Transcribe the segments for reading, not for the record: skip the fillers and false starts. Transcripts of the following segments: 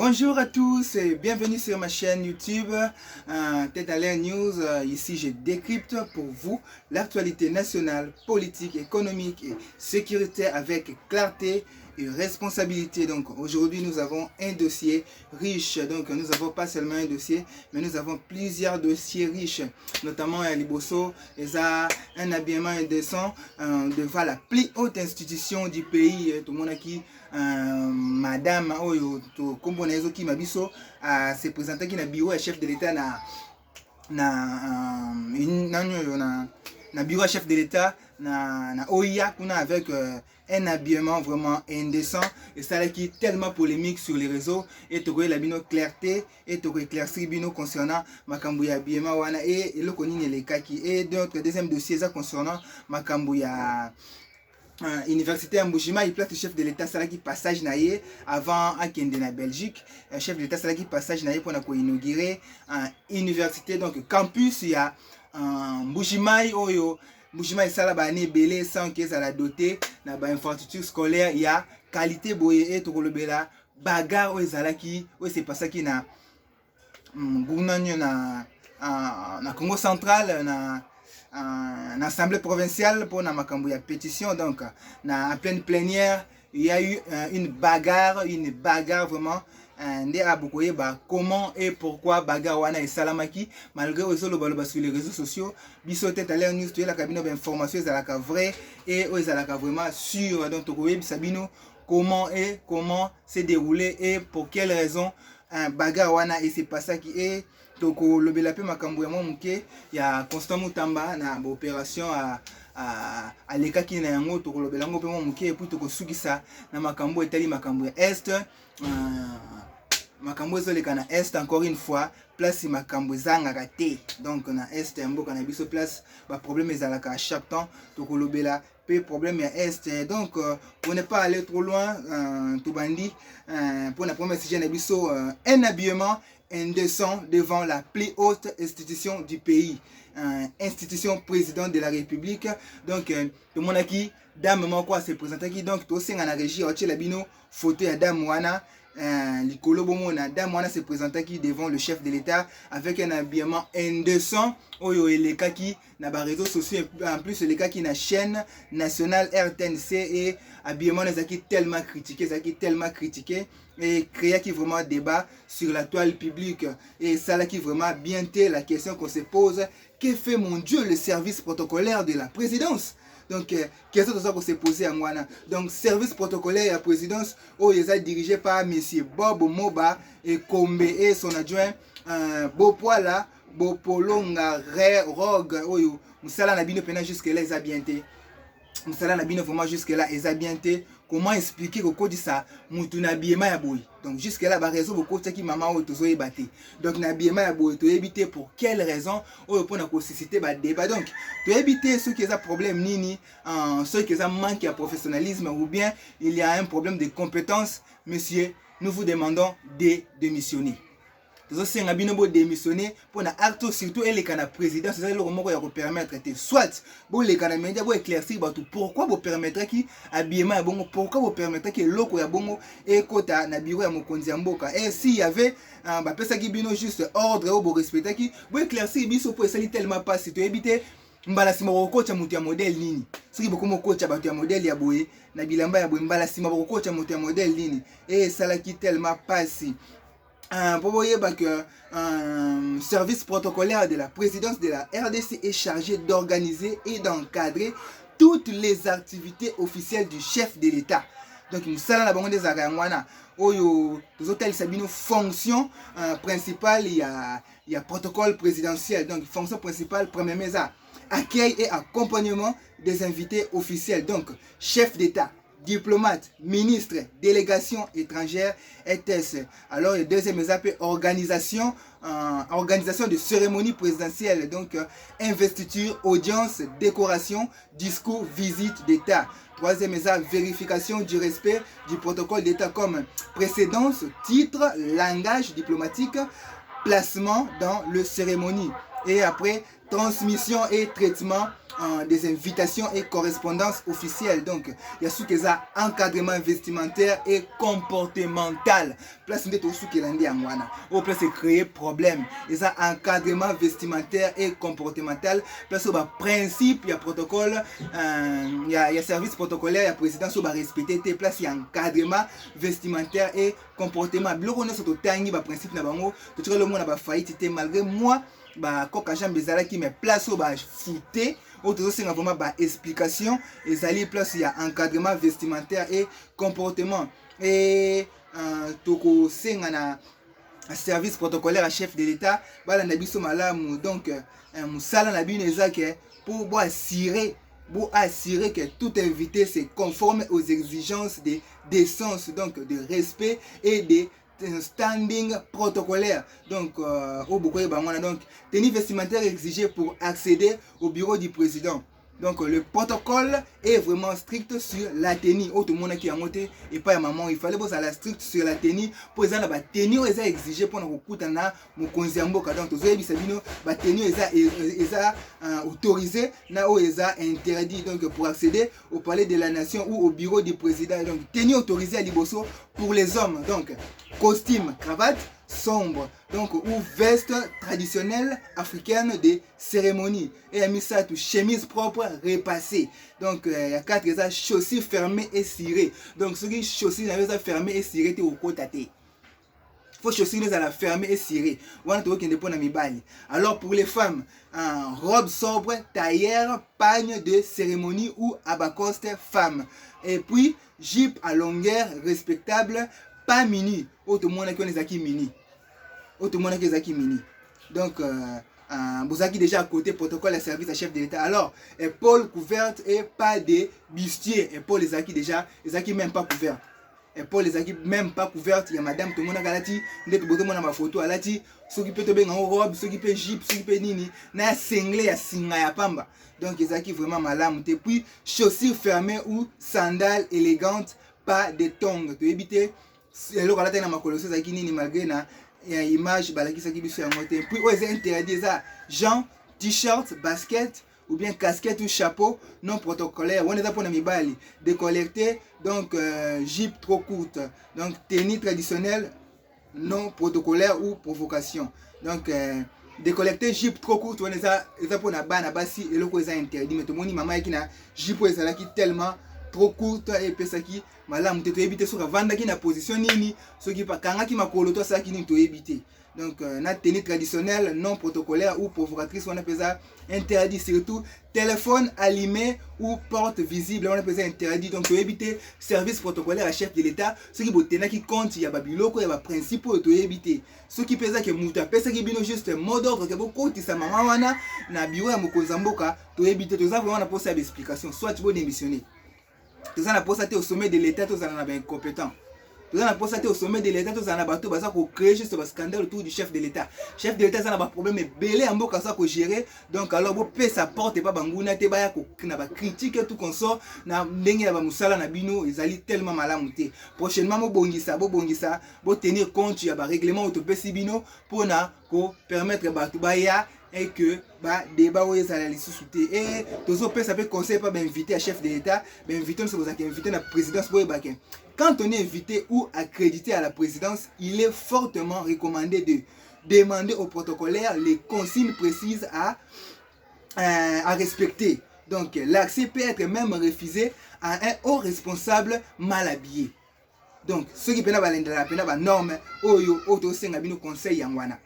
Bonjour à tous et bienvenue sur ma chaîne YouTube Tête à l'air News. Ici, je décrypte pour vous l'actualité nationale, politique, économique et sécuritaire avec clarté et responsabilité. Donc aujourd'hui, nous avons un dossier riche. Donc nous n'avons pas seulement un dossier, mais nous avons plusieurs dossiers riches, notamment à Liboso, un habillement indécent devant la plus haute institution du pays. Tout le monde qui madame oyo to kombo na ezo ki mabiso se présenter ki na bureau chef de l'état na bureau chef de l'état na OIA kuna avec un habillement vraiment indécent et ça qui est tellement polémique sur les réseaux et to la bino clarté et to éclaircir bino concernant makambo ya habillement wana et le konini les kaki et d'autres deuxième dossier ça concernant makambo ya université Mbujima, il place le chef de l'État Salaki passage naïe avant à Kende na Belgique. Chef de l'État Salaki passage naïe pour inaugurer université donc campus il y a Mbujima oyo Mbujima et Salabane belé sans que ça la doté na ba infrastructure scolaire il y a qualité boye et to kolobela bagarre o ezalaki o c'est pas ça qui na Bounanyo na Congo central na l'Assemblée provinciale pour la pétition, donc en pleine plénière, il y a eu une bagarre vraiment. Comment et pourquoi bagarre wana et salamaki malgré sur les réseaux sociaux biso tête à l'air news tu es la cabine d'information ezalaka vrai et ezalaka vraiment sûr donc sabino comment s'est déroulé et pour quelle raison bagarre wana et c'est pas ça qui est donc le belape makambo ya momuke ya Constant Mutamba na opération à l'éka qui na yango to kolobela ngo pe momuke et puis to kosukisa na makambo etali makambo ya est makambo ezoleka na est encore une fois place makambo ezangaka te donc na est ya mboka na biso place ba problème ezalaka à chaque temps to kolobela pe problème ya est donc pour ne pas aller trop loin tout bandi pour la première sujet na biso un habillement indécent devant la plus haute institution du pays, institution président de la République. Donc, tout le monde qui, dame quoi se présente qui donc tout c'est en la régie, au la bino photo à dame wana, l'icolo bomona dame wana se présente qui devant le chef de l'État avec un habillement indécent. Oyo et les cas qui na ba réseaux sociaux en plus les cas qui na chaîne nationale RTNC et habillement les qui tellement critiqué et créer qui vraiment débat sur la toile publique et ça là qui vraiment bien la question qu'on se pose, que fait mon Dieu le service protocolaire de la présidence? Donc question de ça qu'on s'est posé à moi. Donc service protocolaire de la présidence où il est dirigé par monsieur Bob Moba et Kombe et son adjoint Bopoala Bopolonga Rogue oyo musala na bino pena jusque là ezabienté musala na bino vraiment jusque là ezabienté. Comment expliquer que code ça mutu na biema ya boy donc jusque là ba raison beaucoup qui maman o tozo ebate donc na biema ya boy to éviter pour quelle raison oyo pona ko susciter ba débat donc to éviter ceux qui ont problème nini ceux qui ont manque de professionnalisme ou bien il y a un problème de compétence monsieur nous vous demandons de démissionner. Nous avons démissionné pour na acte surtout et les canaux président c'est ça le moment qu'on va permettre soit bon les canaux médias vont éclaircir pourquoi vous permettre qui habillement ya bongo pourquoi vous permettre que loko ya bongo et kota na bureau ya mokonzi mboka et s'il y avait ba pesa ki bino juste ordre ou respecter qui vous éclaircir biso pour essayer tellement pas si tu éviter mbala sima kocha mutu ya modèle nini soki bokomo kocha bato ya modèle ya boye na bilamba ya boye mbala sima kocha mutu ya modèle nini et ça là qui tellement pas si pour voyez que service protocolaire de la présidence de la RDC est chargé d'organiser et d'encadrer toutes les activités officielles du chef de l'État. Donc nous sommes là des arangwana oyo hôtels sabino fonction principale il y a protocole présidentiel donc fonction principale premier mesa accueil et accompagnement des invités officiels donc chef d'État, diplomate, ministre, délégation étrangère, ETS. Alors le deuxième étape organisation de cérémonie présidentielle, donc investiture, audience, décoration, discours, visite d'État. Troisième étape, vérification du respect du protocole d'État comme précédence, titre, langage diplomatique, placement dans le cérémonie. Et après, transmission et traitement des invitations et correspondances officielles. Donc, il y a ce qui est encadrement vestimentaire et comportemental. Place de tout ce qui est lundi en Wana. Au place de créer problème. Il y a encadrement vestimentaire et comportemental. Place au principe, il y a protocole, il y a service protocolaire, il y a présidence au respecter. Place il y a encadrement vestimentaire et comportement. Bloco ne s'auto tangi ba principe na bango. Tout le monde a ba faillite malgré moi. Bah koka jambe ezalaki mais place au ba fouté autre c'est vraiment ba explication ezali place il y a encadrement vestimentaire et comportement et toko senga na service protocolaire à chef de l'état bala na biso malamu donc musala na bino ezake pour assurer que tout invité se conforme aux exigences de décence, donc de respect et de standing protocolaire. Donc, donc tenue vestimentaire exigée pour accéder au bureau du président. Donc, le protocole est vraiment strict sur la tenue. Tout le monde qui a monté et pas à maman, il fallait que ça soit strict sur la tenue. Pour exemple, la tenue est exigée pour nous écouter na mon konziamboka. Donc, vous avez sabino, la tenue est autorisée, na o est interdit. Donc, pour accéder au palais de la nation ou au bureau du président. Donc, tenue autorisée à Liboso pour les hommes. Donc, costume, cravate sombre, donc ou veste traditionnelle africaine de cérémonie et mis ça tout chemise propre repassée. Donc il y a 4 chaussures fermées et cirées. Donc ce qui chaussures fermées et cirées au côté. Faut chaussures les à la fermer et cirée. Alors pour les femmes, robe sobre, tailleur, pagne de cérémonie ou abacoste femme. Et puis jupe à longueur respectable, pas mini. Autre monde qui est mini. Autre monde qui est mini. Donc vous avez déjà à côté protocole et service à chef de l'État. Alors épaules couvertes et pas de bustier. Épaules les acquis déjà, les acquis même pas couvertes. Épaules les acquis même pas couvertes. Il y a madame tout le monde a galati. Ndete boto mona ma photo alati. Ceux qui peut te en robe, ceux qui peut jeep, ceux qui peut nini. Na single ya singa ya pamba. Donc les acquis vraiment malam. Et puis chaussures fermées ou sandales élégantes, pas de tongs. Tu éviter le galata na makoloso zaki nini malgré na image balakisa ki biso ya moté. Puis aux interdits ça Jean t-shirt, basket ou bien casquette ou chapeau non protocolaire. On est là pour la mibali décollecté, donc jupe trop courte, donc tenue traditionnelle non protocolaire ou provocation. Donc décollecté jupe trop courte, on est là pour la bana basi et le quoi est interdit. Mais tout le monde maman qui na jupe est là qui tellement trop courte et pesaki malamu te éviter sur vanda qui na position nini ce qui pas kanga qui makolo to ça qui ni to éviter. Donc na tenue traditionnelle non protocolaire ou provocatrice on appelle ça interdit, surtout téléphone allumé ou porte visible on appelle ça interdit. Donc to éviter service protocolaire à chef de l'état ce qui botena qui compte il y a babiloko il y a principe to éviter ce qui pesa que muta pesa qui bino juste mot d'ordre que beaucoup ti sa maman wana na bureau ya mokonzamboka to éviter to ça vraiment na poser explication soit tu veux démissionner. Tout ça n'a pas été au sommet de l'État, tout ça n'a pas incompétent. Tout ça n'a pas été au sommet de l'État, tout ça n'a pas tout ça pour créer juste un scandale autour du chef de l'État. Chef de l'État ça n'a pas problème mais belé en boka ça ko gérer. Donc alors bo paie sa porte et pas banguna te baya ko na ba critique tout consort na ndenge ya ba musala na bino ezali tellement malamu te. Prochainement bo bongisa bo tenir compte ya ba règlement autopesi bino pour na ko permettre ba tubaya et que bah débat où ils allaient sous-souter et tous autres ça peut conseiller pas inviter à chef de l'État mais inviter nous c'est inviter la présidence pour baquer. Quand on est invité ou accrédité à la présidence, il est fortement recommandé de demander au protocolaire les consignes précises à respecter. Donc l'accès peut être même refusé à un haut responsable mal habillé. Donc ceux qui peuvent la norme oyo auto senga bino conseil yangwana.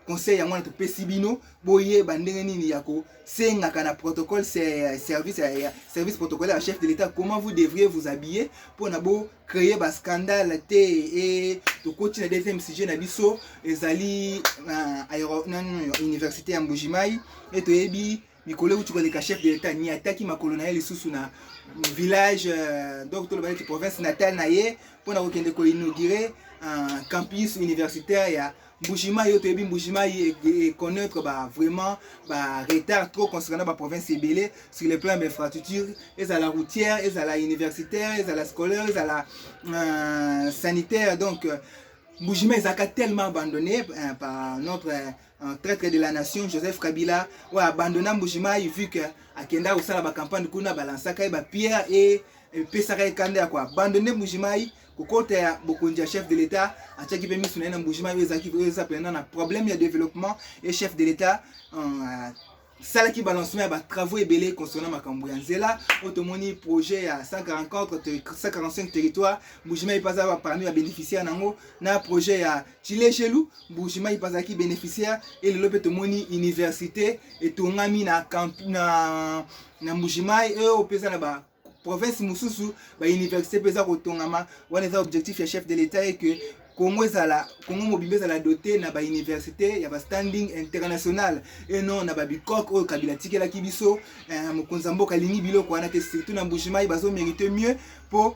Conseil à moi de pesibino boye bandenge nini yako senga kana protocole c'est service protocolaire à chef de l'État comment vous devriez vous habiller pour nabo créer ba scandale te et to continue deuxième sujet na biso ezali université ya Mbujimai et to yebi mikolo utu koleka chef de l'État ni ataki makolo na ye lisusu na village donc to le province natale na ye pour na kokende ko inaugurer un campus universitaire ya Mbujimai yo toyebi Mbujimai et connaître vraiment retard trop concernant la province ebele sur le plan d'infrastructure et à la routière et à la universitaire et à la scolaire et à la sanitaire. Donc Mbujimai est tellement abandonné par notre traître de la nation Joseph Kabila ou abandonné Mbujimayi vu que akenda osala ba campagne kuna balansaka ba pierre et pesaka kande ya quoi abandonné Mbujimayi kokota ya bokonzi ya chef de l'état atiaki pe misu na Mbujimayi ezaki eza pendant na problème ya développement et chef de l'état salaki balancement ya ba travaux ebele concernant makambo ya nzela otomoni projet ya 145 territoires Mbujimayi paza parmi ba bénéficiaires nango na projet ya Chilechelu Mbujimayi pazaki bénéficiaire et lelo pe tomoni université etongami na Mbujimayi et opesa na ba province mususu ba université pesa kotongama wana eza objectif ya chef de l'état et que Congo mobimbe ezala doté na ba université ya ba standing international et non na ba bikok oyo Kabila tikelaki biso mokonzi mboka lingi biloko wana te surtout na Mbujimayi bazo mériter mieux pour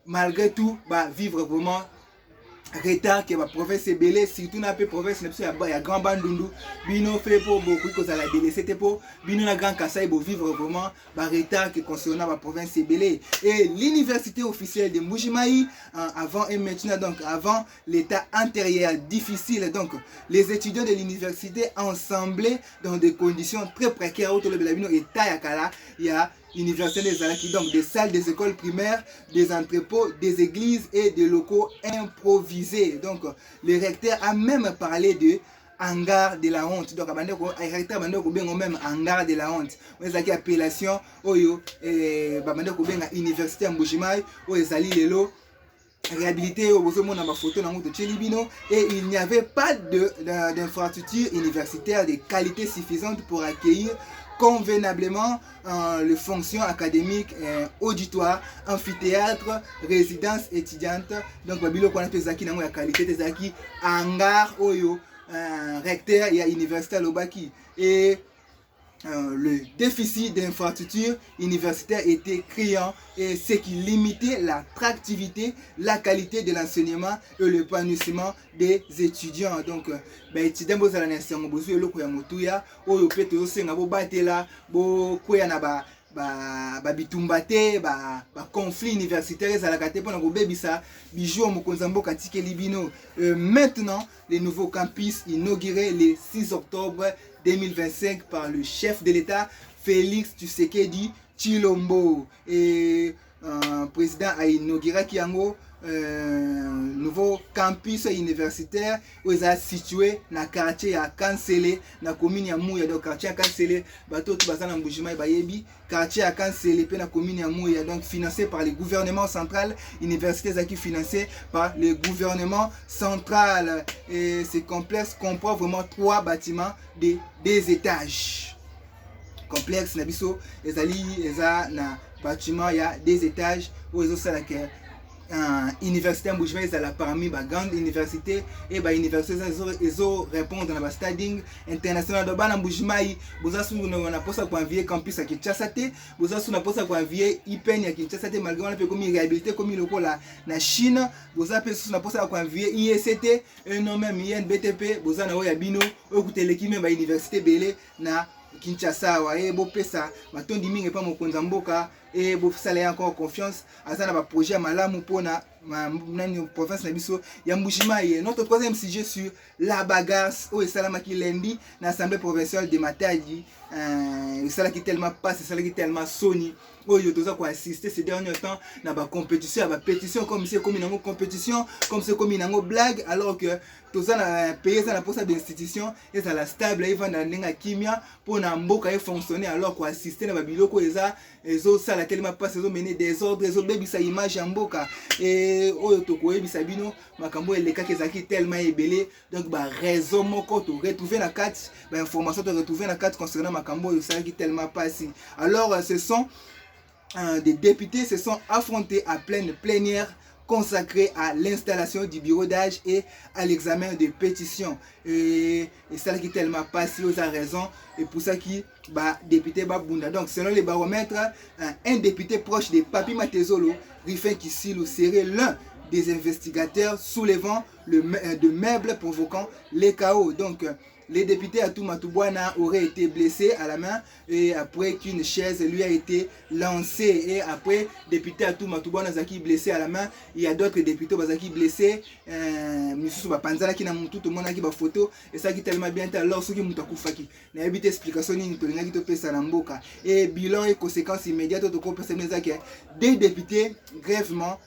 malgré tout ba vivre vraiment retard que ba province ebele surtout na pe province na biso ya Grand Bandundu bino fait pour beaucoup kozala délaissé te pour bino na Grand Kasai bo vivre vraiment ba retard que concernant ba province ebele et l'université officielle de Mbujimayi avant et maintenant donc avant l'état antérieur difficile donc les étudiants de l'université ensemblés dans des conditions très précaires autour de la bino état ya kala ya université des Alaki, donc des salles des écoles primaires, des entrepôts, des églises et des locaux improvisés. Donc le recteur a même parlé de hangar de la honte. Donc le recteur a même hangar de la honte. On a appellation oyo université Mbujimayi ou ezali lelo réhabilité au besoin de ma photo dans Chelibino et il n'y avait pas d'infrastructure universitaire de qualité suffisante pour accueillir convenablement les fonctions académiques, auditoires, amphithéâtre, résidence étudiante. Donc babilo qu'on appelle zaki nango ya qualité des zaki hangar oyo recteur et université lobaki et le déficit d'infrastructures universitaires était criant et ce qui limitait l'attractivité, la qualité de l'enseignement et l'épanouissement des étudiants. Donc, étudiants boza la nation bozu eloko ya motuya oyo pete osenga bo batela bo koya na ba bitumbate ba conflit universitaire ezalaka te pona kobebisa bijou mokonzi mboka tikeli bino. Maintenant, les nouveaux campus inaugurés le 6 octobre 2025 par le chef de l'État Félix Tshisekedi Tshilombo et président a inauguré Kiango nouveau campus universitaire où il est situé dans le quartier à Kansele dans la commune ya Mouya. Donc quartier à Kansele bateau tout bazana Mbujimayi bayebi quartier à Kansele pe na commune ya Mouya, donc financé par le gouvernement central, université zaki financé par le gouvernement central et ce complexe comprend vraiment 3 bâtiments de 2 étages. Complexe na biso ezali eza na bâtiment ya 2 étages où ezo sala ke université Mbujimayi ezala parmi ba grande université et ba université ezo répondre na ba standing international. Donc bana Mbujimayi boza sungu na posa kwa envier campus ya Kinshasa te, boza sungu na posa kwa envier IPN ya Kinshasa te malgré on peut comme réhabilité comme lokola na Chine, boza pe sungu na posa kwa envier IECT et non même INBTP boza na oya bino okuteleki même ba université belé na Kinshasa wae bo pesa matondi mingi pa mokonzi mboka et bo sala encore confiance azana ba projet malamu pona nani province na biso ya Mbujimayi. Notre troisième sujet sur la bagarre au salamaki lundi na assemblée provinciale de Matadi ça qui tellement passe ça qui tellement soni oyo toza ko assister ces derniers temps na ba compétition ba pétition comme c'est comme une compétition comme c'est comme une blague alors que toza na pays ça na posa d'institution et ça la stable et va na ndinga kimia pour na mboka e fonctionner alors ko assister na ba biloko eza ezo sala tellement passe ezo mener des ordres ezo bebisa image ya mboka et oyo to ko ebisa bino makambo eleka kezaki tellement ebelé donc ba raison moko to retrouver la carte ba information to retrouver la carte concernant makambo oyo sala ki tellement passe. Alors ce sont des députés se sont affrontés à pleine plénière consacrée à l'installation du bureau d'âge et à l'examen des pétitions. Et ça qui est tellement passé aux raisons et pour ça qui député Babunda. Donc selon les baromètres, un député proche de Papi Matezolo, Rifin Kisilu serait l'un des investigateurs soulevant de meubles provoquant les chaos. Donc, les députés Atou Matoubouana auraient été blessés à la main et après qu'une chaise lui a été lancée. Et après, député Atou Matoubouana Zaki blessé à la main, il y a d'autres députés Bazaki blessés. Misusu Bapanzala qui n'a tout le monde qui ba photo et ça qui tellement bien alors ceux qui mutaku faki. Na habité explication ni to linga qui to pesa na mboka. Et bilan et conséquences immédiates to ko pesa nezaki. Des députés grièvement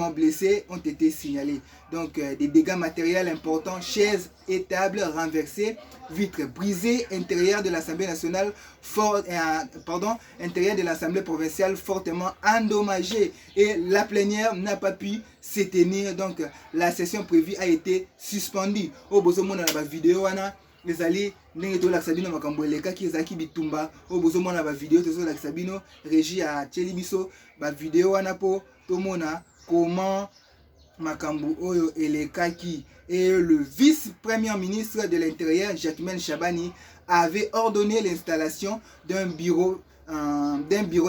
blessés ont été signalés. Donc des dégâts matériels importants, chaises et tables renversées, vitres brisées, intérieur de l'Assemblée nationale intérieur de l'Assemblée provinciale fortement endommagé et la plénière n'a pas pu se tenir. Donc la session prévue a été suspendue. Au besoin de la vidéo les alliés ndenge to lakisa bino makambo elekaki ezaki bitumba o bozomona ba vidéo tozo lakisa bino régie a teli biso ba vidéo wana po tomona comment makambo oyo elekaki. Et le vice-premier ministre de l'Intérieur Jacquemain Chabani avait ordonné l'installation d'un bureau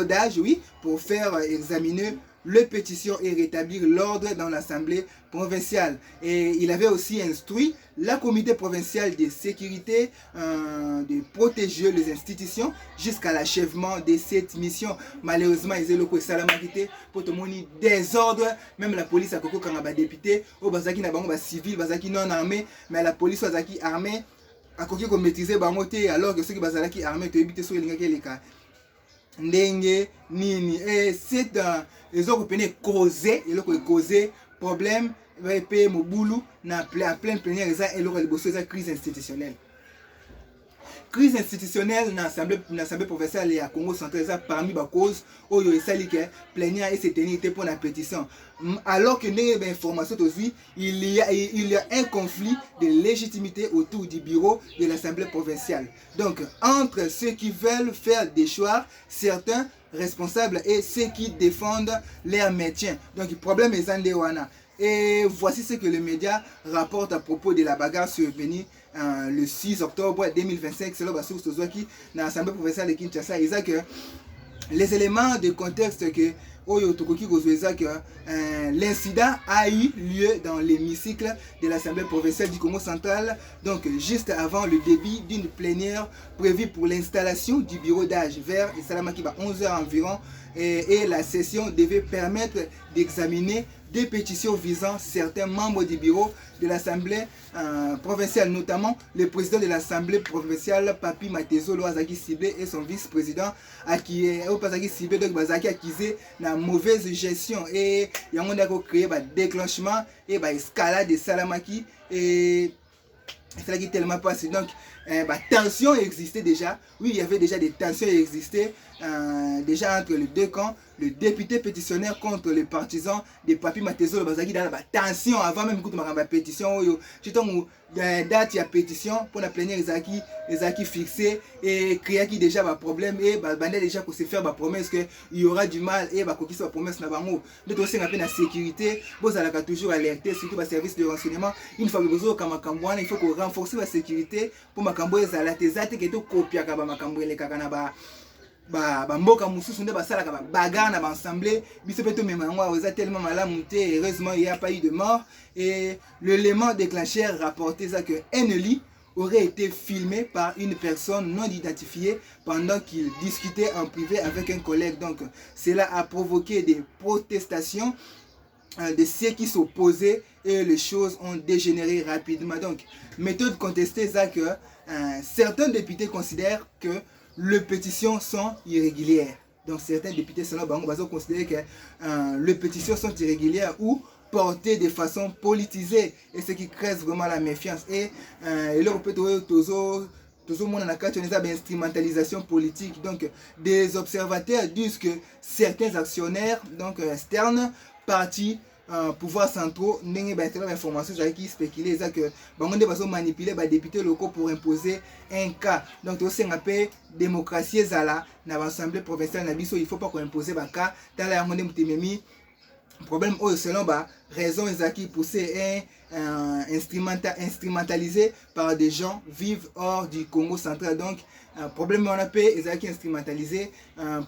d'âge, oui, pour faire examiner les pétitions et rétablir l'ordre dans l'Assemblée provinciale. Et il avait aussi instruit la comité provinciale de sécurité de protéger les institutions jusqu'à l'achèvement de cette mission. Malheureusement, ils ont le salamakité pour tout le monde désordre. Même la police a coco quand on a député, au bazaki na bango civil, bazaki non armé, mais la police bazaki armée a coco qu'on maîtrisait bangoté alors que ceux qui bazaki armés te éviter sur les cas. Ndenge nini et c'est les autres peine causer et le causer problème pe mobulu na plein plénière et le bosso ça crise institutionnelle. Crise institutionnelle dans l'Assemblée provinciale et à Congo central parmi les causes où il y a que plénière et se tenir pour la pétition. Alors que les informations aussi, il y a un conflit de légitimité autour du bureau de l'Assemblée provinciale. Donc entre ceux qui veulent faire des choix, certains responsables et ceux qui défendent leur maintien. Donc le problème est Zandewana. Et voici ce que les médias rapportent à propos de la bagarre survenue le 6 octobre 2025. C'est là que dans l'Assemblée provinciale de Kinshasa. Ils ont que les éléments de contexte que l'incident a eu lieu dans l'hémicycle de l'Assemblée provinciale du Congo central, donc juste avant le début d'une plénière prévue pour l'installation du bureau d'âge vers 11 h environ, et la session devait permettre d'examiner des pétitions visant certains membres du bureau de l'Assemblée provinciale, notamment le président de l'Assemblée provinciale, Papi Matezo Loazaki Siblé, et son vice-président, Opazaki Siblé, donc Bazaki accusé de mauvaise gestion. Et il y a un créé un déclenchement et une escalade de Salamaki. Et c'est là qui est tellement passé. Donc, tension existait déjà. Oui, il y avait déjà des tensions qui existaient déjà entre les deux camps. Le député pétitionnaire contre les partisans de Papi Matezo Bazaki dans la tension avant même que ma pétition. J'ai date il y a pétition pour la plénière Ezaki fixé et créer qui déjà un problème et déjà qu'on se faire une promesse que il y aura du mal et qu'on sa promesse na bango. Donc aussi on a la sécurité, vous allez toujours alerter surtout les services de renseignement. Une fois que vous avez il faut qu'on renforce la sécurité pour makambo ezalate zate que to copia ka ba makambo ele kaka na ba mboka mususu nde basala ka bagarre na ba assemblée biso peto mema ngo eza tellement malamu te. Heureusement il n'y a pas eu de mort et l'élément déclencheur rapporté ça que Eneli aurait été filmé par une personne non identifiée pendant qu'il discutait en privé avec un collègue. Donc cela a provoqué des protestations de ceux qui s'opposaient et les choses ont dégénéré rapidement. Donc méthode contestée ça que certains députés considèrent que les pétitions sont irrégulières. Donc certains députés considèrent que les pétitions sont irrégulières ou portées de façon politisée, et ce qui crée vraiment la méfiance. Et là, on a une instrumentalisation politique. Donc des observateurs disent que certains actionnaires donc externes, partis, pouvoirs centraux, n'ont pas d'informations qui spéculent que ils manipuler les députés locaux pour imposer un cas. Donc aussi on appelle démocratie zala dans l'Assemblée provinciale, il ne faut pas qu'on impose un cas. problème selon raison qui poussé instrumentalisé par des gens vivent hors du Congo central. Donc problème on a payé instrumentalisé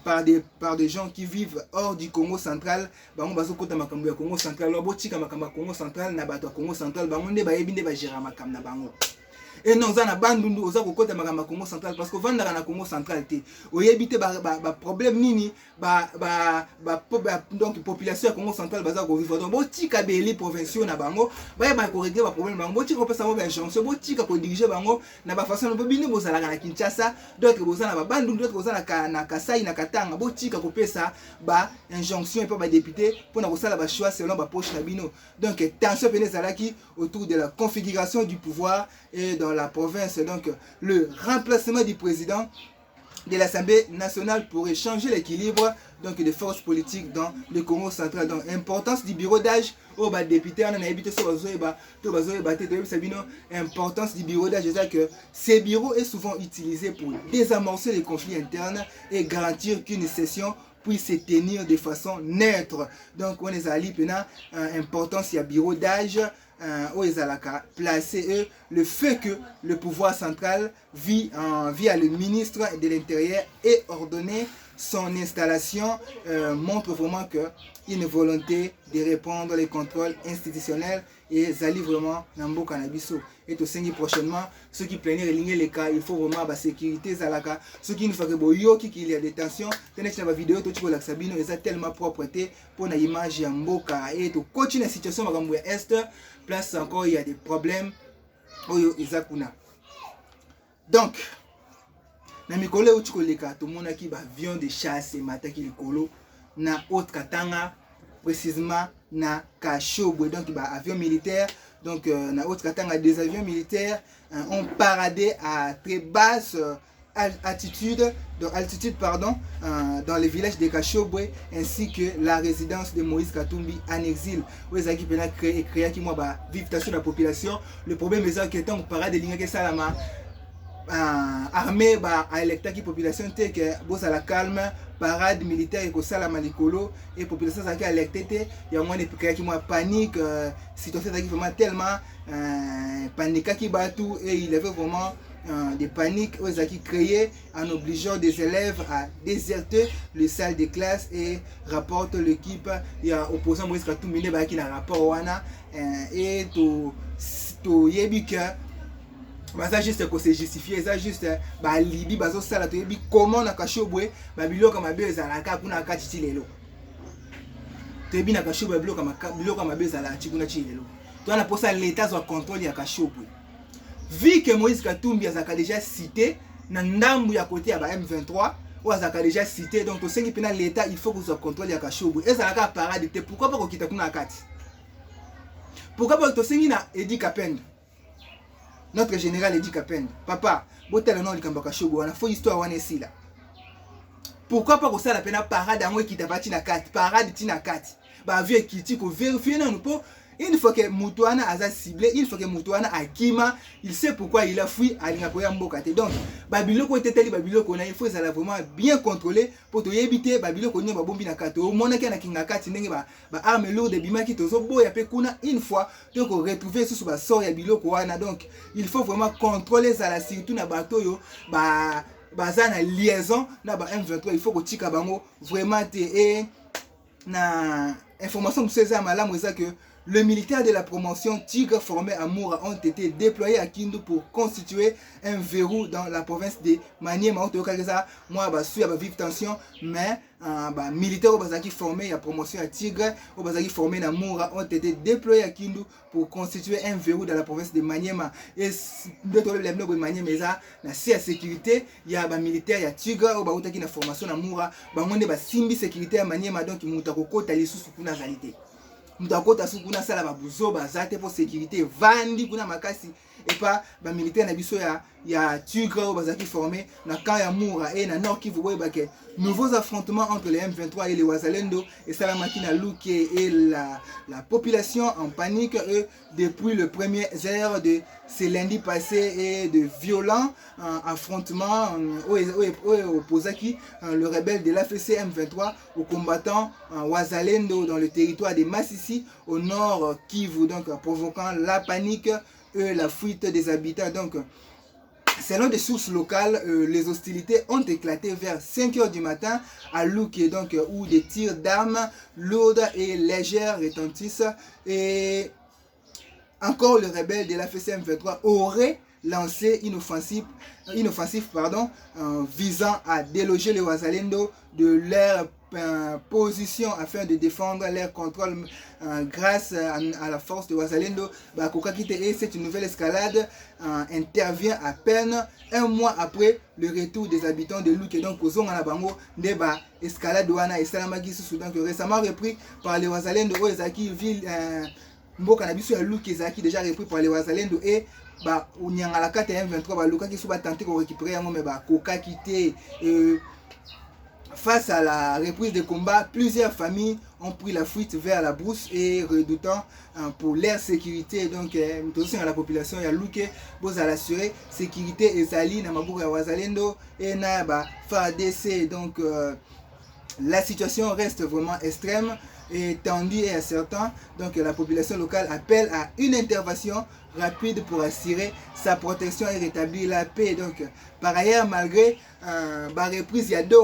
par des gens qui vivent hors du Congo central. Bango bazo kota makambo ya Congo central lobo tika makambo Congo central na bato Congo central bango nde ba yebi nde ba gérer makambo na bango. Et non, on a bandundu oza ko kota makamba Congo central parce que vanda na Congo central te oyebite problème nini donc population ya Congo central baza ko vivre donc botika beli provinciaux na bango ba ko régler ba problème bango botika ko pesa ba injonction botika ko diriger bango na ba façon no bino bozala na Kinshasa d'autres bozala na bandundu d'autres bozala na Kasai na Katanga botika ko pesa ba injonction et pas ba député pour na ko sala ba choix selon ba poche na bino. Donc tension penezalaki autour de la configuration du pouvoir et dans la province. Donc le remplacement du président de l'Assemblée nationale pourrait changer l'équilibre donc des forces politiques dans le Congo central. Donc importance du bureau d'âge au député on a habité sur importance du bureau d'âge, c'est que ces bureaux est souvent utilisé pour désamorcer les conflits internes et garantir qu'une session puisse se tenir de façon neutre. Donc on est allé pendant importance il y a bureau d'âge où ils allaient placer le fait que le pouvoir central via le ministre de l'Intérieur et ordonné son installation montre vraiment une volonté de répondre les contrôles institutionnels et ils allaient vraiment dans le cannabis. Et tout ça prochainement, ceux qui plaignent les cas, il faut vraiment la sécurité zalaka. Ceux qui ne font que qu'il y a des tensions, tenez la vidéo tout le sabino ils ont tellement propreté pour une image en boka et tout continue la situation à est place encore il y a des problèmes oyo ezakuna. Donc na mikolo uti koleka to mona ki ba avion de chasse mataki likolo na haute Katanga précisément na Kashobwe donc ba avion militaire. Donc na haute Katanga des avions militaires ont paradé à très basse altitude dans le village de Kashobwe ainsi que la résidence de Moïse Katumbi en exil où ils ont créé qui moi vivification de la population. Le problème est que tant parade de lignes que ça la armée à électa qui population te que boss à la calme parade militaire et que ça la malikolo et population ça qui a électé il y a moins de créer qui moi panique situation qui vraiment tellement panique qui batou et il avait vraiment des paniques aux qui créé en obligeant des élèves à déserter les salles de classe et rapporte l'équipe il y a opposant Moïse Katumbi qui a rapport wana et to yebika ça juste que c'est justifié ça juste libi bazo sala to yebi comment na Kashobwe biloko mabe ezalaka kuna kati lelo to yebi na Kashobwe biloko mabe ezala tikuna lelo to na posa l'état zo contrôle ya Kashobwe. Vu que Moïse Katumbi a déjà cité, dans le côté de M23, ou a déjà cité, donc l'État, il faut que vous contrôliez Kashobwe. Et ça a parade. Pourquoi pas qu'on quitte la carte? Pourquoi pas que vous Edi Kapende? Notre général Edi Kapende. Papa, vous avez le nom de Kashobwe, on a fait histoire ici là. Pourquoi pas que ça la peine parade à moi qui t'a battu la carte? Parade tina carte. Bah, vieux qui dit qu'on vérifie, non, pas. Une fois que Moutouana a ciblé, une fois que Moutouana a Kima, il sait pourquoi il a fui à l'Ingapoya Mbokate. Donc, Babiloko était tel Babiloko, il faut vraiment bien contrôler pour te éviter Babiloko n'y a pas bombi na kato. Au moins, na kingakati n'est pas arme lourde de bima qui te zobo ya pekuna une fois. Donc, retrouver ce soit sort ya Biloko wana. Donc, il faut vraiment contrôler ça la surtout na bateau bazana liaison na ba M23. Il faut que tika bango vraiment te na information pour ces armes là, que le militaire de la promotion Tigre formé à Moura ont été déployés à Kindu pour constituer un verrou dans la province de Maniema. Moi, je suis à vive tension, mais les militaires qui formés à promotion à Tigre, qui formés à Moura ont été déployés à Kindu pour constituer un verrou dans la province de Maniema. Et deux problèmes de Maniema, la sécurité, il y a des militaires, il y a Tigre, qui ont une formation à Moura, il y a une sécurité à Maniema, donc ils ont une sécurité. Mtakota sukuna sala babuzo bazate pour sécurité vandi kuna makasi et pas ba militaire na biso ya Tigre bazaki formé na camp ya Moura et na Nord Kivu boye bake nouveaux affrontements entre les M23 et les Wazalendo et Salamakina Luke et la population en panique depuis le premier heure de ce lundi passé et de violents affrontements opposés le rebelle de l'AFC M23 aux combattants Wazalendo dans le territoire de Massissi au nord Kivu, donc provoquant la panique et la fuite des habitants. Donc, selon des sources locales, les hostilités ont éclaté vers 5 h du matin à Luke, donc, où des tirs d'armes lourdes et légères retentissent. Et encore le rebelle de la FCM23 aurait lancé une offensive visant à déloger les Wazalendo de leur position afin de défendre leur contrôle grâce à la force de Wazalendo. Cette nouvelle escalade intervient à peine un mois après le retour des habitants de Luke. Donc, escalade wana et Salamagi Soudan récemment repris par les Wazalendo Ozaki ville mboka na biso ya Luke ezaki déjà repris par les Wazalendo et unyanga la 4M23 baluka ki suba tenter ko récupérer yango mais koka quitté. Face à la reprise des combats, plusieurs familles ont pris la fuite vers la brousse et redoutant pour leur sécurité. Donc, nous à la population ya Luke pour assurer sécurité et Zali na mabuka ya Wazalendo et na FARDC. Donc, la situation reste vraiment extrême et tendue et incertaine. Donc, la population locale appelle à une intervention rapide pour assurer sa protection et rétablir la paix. Donc, par ailleurs, malgré la reprise, il y a deux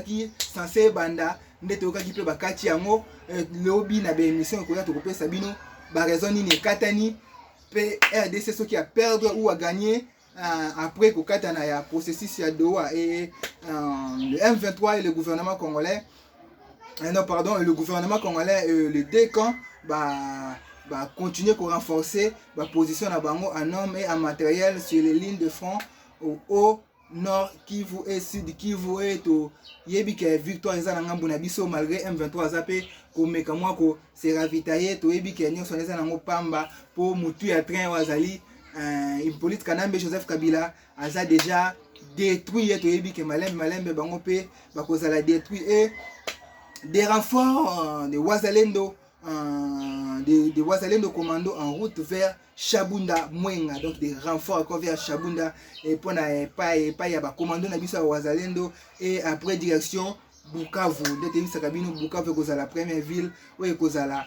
qui sont censés banda ndetoka qui peut bakati yango lobby na be émission ko ya to kopesa bino ba raison ni katani RDC ceux qui a perdre ou à gagner après kokatana ya processus ya Doha et le M23 et le gouvernement congolais le gouvernement congolais les deux camps continuer à renforcer la position en hommes et en matériel sur les lignes de front au haut nord Kivu et sud Kivu et to yebika victoire eza na ngambo na biso malgré M23 zape ko meka mwa ko se ravitailler to yebika nyonso eza na pamba pour mutu ya train wazali Hippolyte Kanambe Joseph Kabila aza déjà détruit et to yebika malembe bango pe bakozala détruit et des renforts de Wazalendo des Wazalendo commando en route vers Shabunda Mwenga, donc des renforts encore vers Shabunda et pour pas y commando na biso Wazalendo et après direction Bukavu. Bukavu est la première ville où il la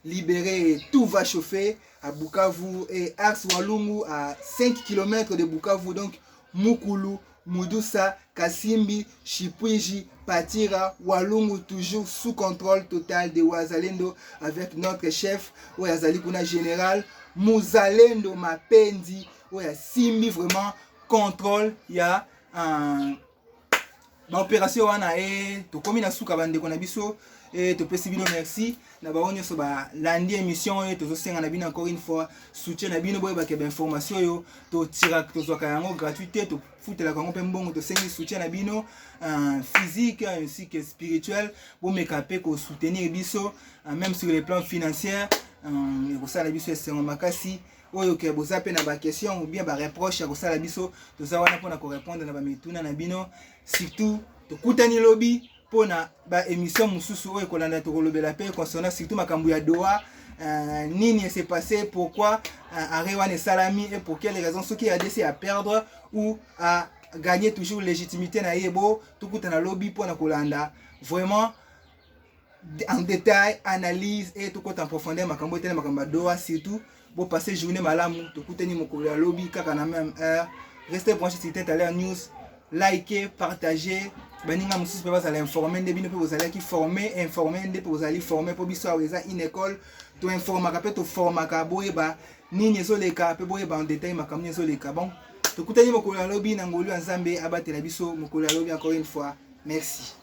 libérée, tout va chauffer à Bukavu et Ars Walungu à 5 km de Bukavu, donc Mukulu, Mudusa, Kasimbi, Chipwiji, Patira, Walungu toujours sous contrôle total de Wazalendo avec notre chef Wazali Kuna général Muzalendo Mapendi Simbi vraiment contrôle il y a l'opération wana et to komi na suka bande ko na biso et to pesi bino merci na ba onyo so ba landi émission et to senga na bino encore une fois soutien na bino boye ba ke information yo to tira to zoka yango gratuité to futela kango pe mbongo to sengi soutien na bino physique ainsi que spirituel pour me caper ko soutenir biso même sur les plans financiers et ko sala biso c'est makasi oyo ke bozape na ba question ou bien ba reproche ya ko sala biso to za wana pona ko répondre na ba mituna na bino surtout to kutani lobby pona ba émission mususu oyo kolanda to kolobela pe concernant surtout makambu ya Doha nini s'est passé, pourquoi Arewan et Salami et pour quelles raisons ceux qui a décidé à perdre ou à gagner toujours légitimité na yebo tout coup na lobby pour na kolanda vraiment en détail analyse et tout côté en profondeur makambo tele makamba Doha surtout pour passer journée malamu tout coup teni mokolo ya lobby kaka na même heure. Restez branchés sur Tête à l'air news, likez, partagez. Baninga mususu pe bazala informer nde bino pe bozala ki former informer nde pe bozali former po biso aweza une école to informaka pe to formaka boyeba nini ezoleka pe boyeba en détail makambo ezoleka. Bon tokutani mokolo ya lobi na ngolu ya Nzambe abatela biso mokolo ya lobi encore une fois. Merci.